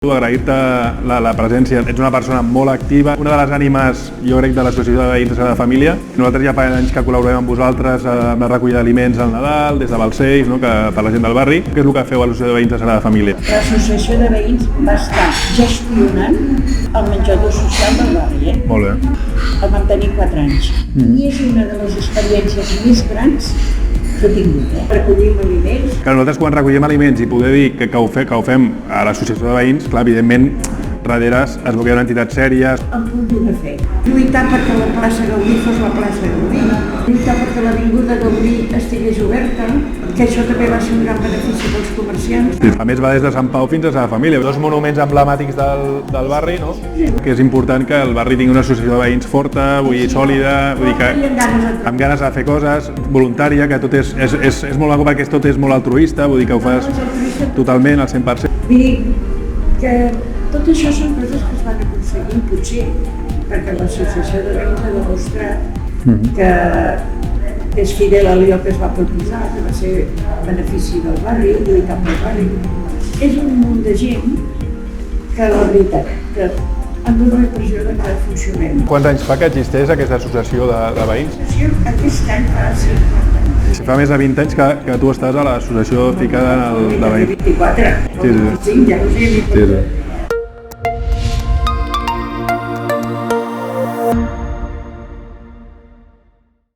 Agrair-te la presència, ets una persona molt activa, una de les ànimes, jo crec, de l'Associació de Veïns de Sagrada Família. Nosaltres ja fa anys que col·laborem amb vosaltres amb la recollida d'aliments al Nadal, des de Balcells, per la gent del barri. Què és el que feu a l'Associació de Veïns de Sagrada Família? L'Associació de Veïns va estar gestionant el menjador social del barri. Molt bé. El vam tenir 4 anys. I és una de les experiències més grans que he tingut. Recollim aliments. Que nosaltres quan recollem aliments i poder dir que ho fem a l'Associació de Veïns, clar, evidentment, darrere es veu que hi ha una entitat sèria. El punt d'una fe. Lluitar perquè la plaça Gaudí fos la plaça Gaudí. Lluitar perquè l'avinguda Gaudí estigués oberta, que això també va ser un gran benefici pels comerciants. A més, va des de Sant Pau fins a Sagrada Família. 2 monuments emblemàtics del barri, no? Que és important que el barri tingui una associació de veïns forta, sòlida, amb ganes de fer coses, voluntària, que tot és molt maco perquè tot és molt altruista, vull dir que ho fas totalment, al 100%. Vull dir que tot això són coses que es van aconseguir, potser, perquè l'Associació de Veïns ha demostrat que és fidel a allò que es va proposar, que va ser benefici del barri, lluitar pel barri. És un munt de gent que, la veritat, que em dóna la impressió que funcionem. Quants anys fa que existeix aquesta associació de veïns? Aquest any farà 50 anys. Si fa més de 20 anys que tu estàs a l'associació ficada de veïns. 24, Sí. ja ho sé. Sí.